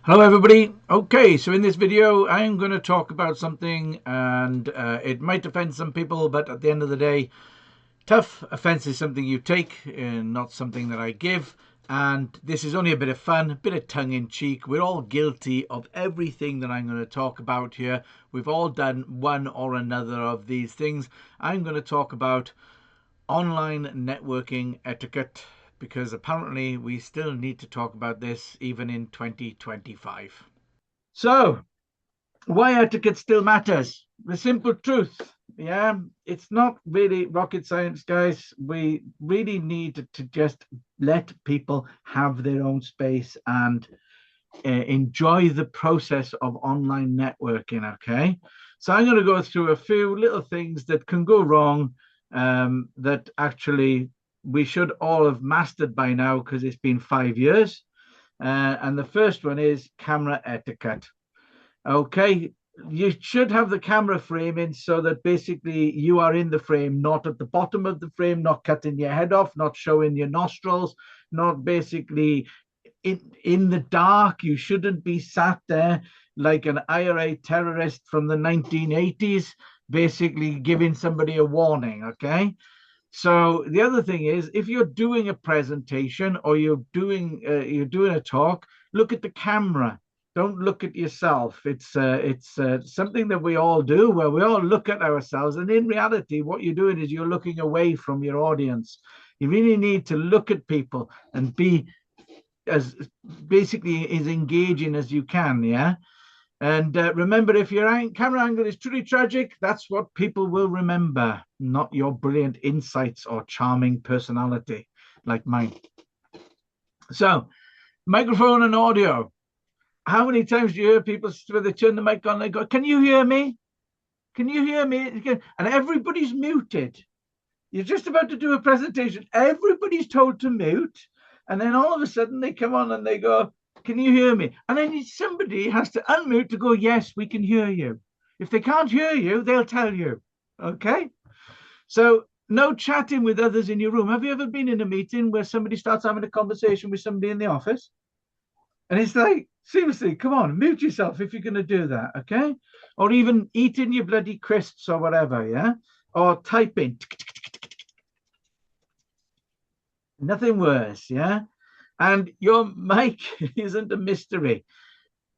Hello everybody. Okay, so in this video I'm going to talk about something and it might offend some people, but at the end of the day, tough offense is something you take and not something that I give. And this is only a bit of fun, a bit of tongue-in-cheek. We're all guilty of everything that I'm going to talk about here. We've all done one or another of these things. I'm going to talk about online networking etiquette because apparently we still need to talk about this even in 2025. So, why etiquette still matters? The simple truth, yeah, it's not really rocket science, guys. We really need to just let people have their own space and enjoy the process of online networking. Okay, so I'm going to go through a few little things that can go wrong, that actually we should all have mastered by now because it's been 5 years. And the first one is camera etiquette. Okay, you should have the camera frame in so that basically you are in the frame, not at the bottom of the frame, not cutting your head off, not showing your nostrils, not basically in the dark. You shouldn't be sat there like an IRA terrorist from the 1980s, basically giving somebody a warning. Okay. So the other thing is, if you're doing a presentation or you're doing a talk, look at the camera. Don't look at yourself. It's something that we all do, where we all look at ourselves, and in reality, what you're doing is you're looking away from your audience. You really need to look at people and be as basically as engaging as you can. Yeah. And remember, if your camera angle is truly tragic, that's what people will remember, not your brilliant insights or charming personality like mine. So, microphone and audio. How many times do you hear people when they turn the mic on, they go, "Can you hear me? Can you hear me?" And everybody's muted. You're just about to do a presentation. Everybody's told to mute. And then all of a sudden they come on and they go, "Can you hear me?" And then somebody has to unmute to go, "Yes, we can hear you." If they can't hear you, they'll tell you. Okay. So no chatting with others in your room. Have you ever been in a meeting where somebody starts having a conversation with somebody in the office? And it's like, seriously, come on, mute yourself if you're going to do that. Okay. Or even eating your bloody crisps or whatever. Yeah. Or typing. Nothing worse, yeah? And your mic isn't a mystery.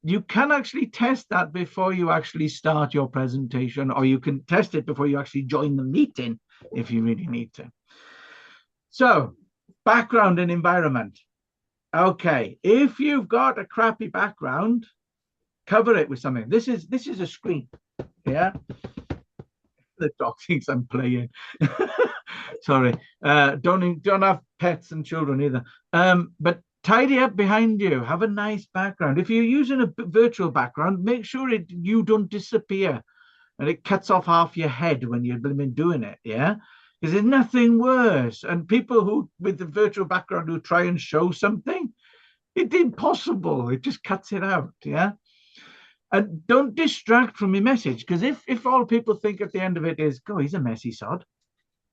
You can actually test that before you actually start your presentation, or you can test it before you actually join the meeting if you really need to. So, background and environment. Okay, if you've got a crappy background, cover it with something. This is a screen, yeah? The dog thinks I'm playing. Sorry. Don't have pets and children either. But tidy up behind you. Have a nice background. If you're using a virtual background, make sure you don't disappear and it cuts off half your head when you've been doing it. Yeah. Because there's nothing worse. And people who with the virtual background who try and show something, it's impossible. It just cuts it out. Yeah. And don't distract from your message, because if all people think at the end of it is, "Go, he's a messy sod,"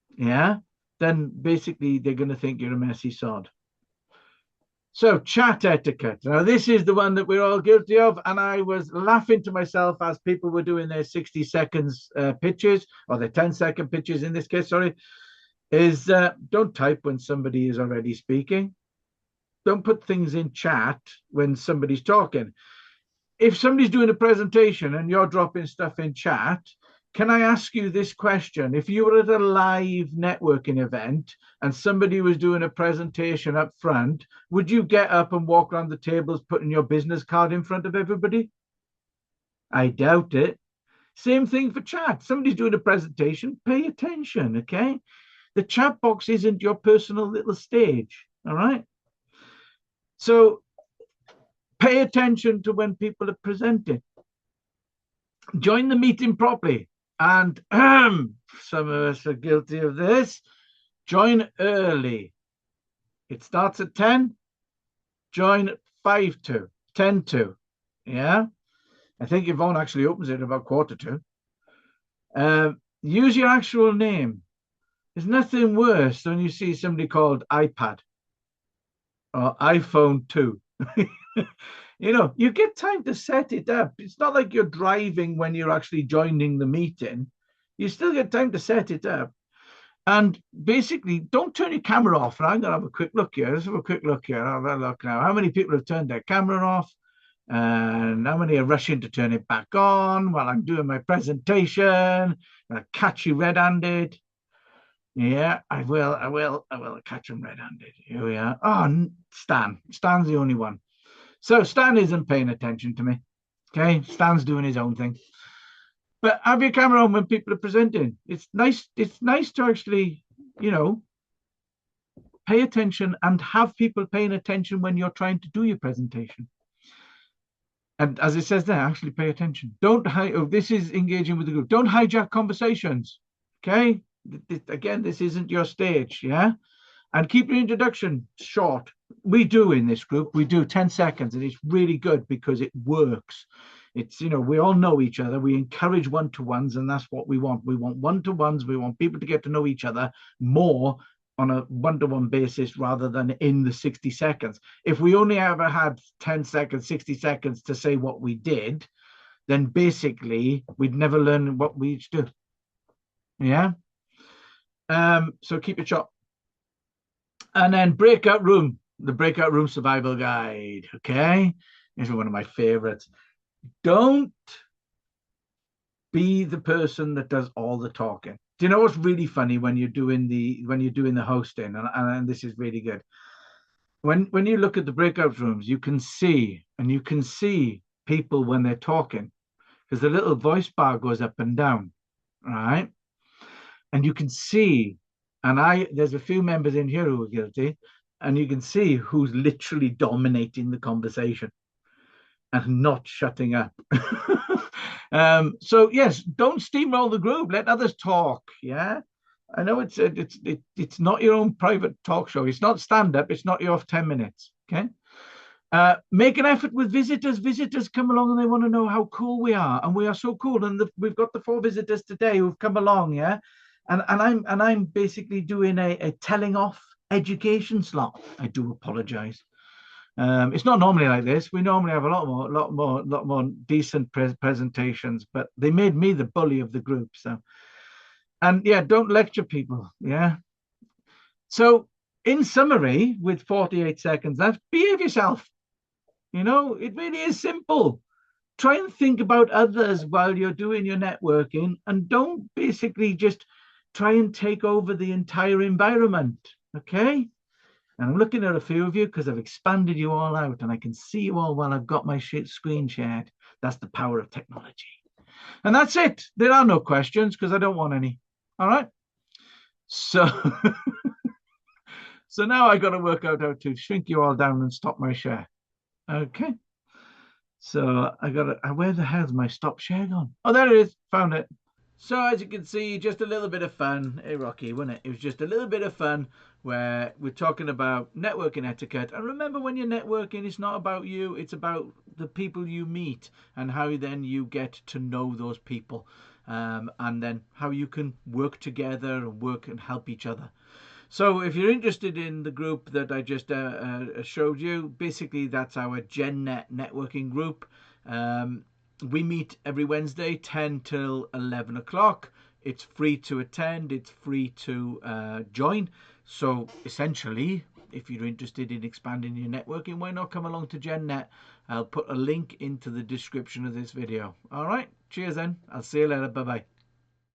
yeah, then basically they're going to think you're a messy sod. So, chat etiquette. Now, this is the one that we're all guilty of, and I was laughing to myself as people were doing their 60 seconds pitches, or their 10-second pitches in this case. Sorry, is don't type when somebody is already speaking. Don't put things in chat when somebody's talking. If somebody's doing a presentation and you're dropping stuff in chat, can I ask you this question? If you were at a live networking event and somebody was doing a presentation up front, would you get up and walk around the tables putting your business card in front of everybody? I doubt it. Same thing for chat. Somebody's doing a presentation, pay attention, okay? The chat box isn't your personal little stage, all right? So pay attention to when people are presenting. Join the meeting properly. And some of us are guilty of this. Join early. It starts at 10. Join at 5 to, 10 to. Yeah. I think Yvonne actually opens it at about quarter to. Use your actual name. There's nothing worse than you see somebody called iPad or iPhone 2. You know, you get time to set it up. It's not like you're driving when you're actually joining the meeting. You still get time to set it up. And basically, don't turn your camera off. I'm going to have a quick look here. Let's have a quick look here. I'll have a look now. How many people have turned their camera off? And how many are rushing to turn it back on while I'm doing my presentation? I'll catch you red-handed. Yeah, I will catch him red-handed. Here we are. Oh, Stan. Stan's the only one. So Stan isn't paying attention to me. Okay, Stan's doing his own thing. But have your camera on when people are presenting. It's nice to actually, you know, pay attention and have people paying attention when you're trying to do your presentation. And as it says there, actually pay attention. Don't this is engaging with the group. Don't hijack conversations. Okay. Again, this isn't your stage. Yeah. And keep your introduction short. We do in this group, we do 10 seconds, and it's really good because it works. It's, you know, we all know each other. We encourage one-to-ones, and that's what we want. We want one-to-ones. We want people to get to know each other more on a one-to-one basis rather than in the 60 seconds. If we only ever had 10 seconds, 60 seconds to say what we did, then basically we'd never learn what we each do. Yeah. So keep it short. And then breakout room, the breakout room survival guide. Okay. This is one of my favorites. Don't be the person that does all the talking. Do you know what's really funny when you're doing the hosting? And this is really good. When you look at the breakout rooms, you can see people when they're talking, because the little voice bar goes up and down, right? And you can see, there's a few members in here who are guilty, and you can see who's literally dominating the conversation and not shutting up. So yes, don't steamroll the group. Let others talk. Yeah, I know it's not your own private talk show. It's not stand up. It's not your 10 minutes. Okay. Make an effort with visitors. Visitors come along and they want to know how cool we are, and we are so cool. And we've got the 4 visitors today who've come along. Yeah, and I'm basically doing a telling off education slot. I do apologize. It's not normally like this. We normally have a lot more decent presentations, but they made me the bully of the group. So, and yeah, don't lecture people. Yeah. So, in summary, with 48 seconds left, behave yourself. You know, it really is simple. Try and think about others while you're doing your networking, and don't basically just try and take over the entire environment. Okay. And I'm looking at a few of you because I've expanded you all out and I can see you all while I've got my screen shared. That's the power of technology. And that's it. There are no questions because I don't want any. All right. So, so now I got to work out how to shrink you all down and stop my share. Okay. So I got to, where the hell's my stop share gone? Oh, there it is. Found it. So as you can see, just a little bit of fun. Hey, Rocky, wasn't it? It was just a little bit of fun where we're talking about networking etiquette. And remember, when you're networking, it's not about you. It's about the people you meet and how then you get to know those people. And then how you can work together and work and help each other. So if you're interested in the group that I just showed you, basically that's our Genet networking group. We meet every Wednesday, 10 till 11 o'clock. It's free to attend. It's free to join. So essentially, if you're interested in expanding your networking, why not come along to Genet? I'll put a link into the description of this video. All right. Cheers then. I'll see you later. Bye-bye.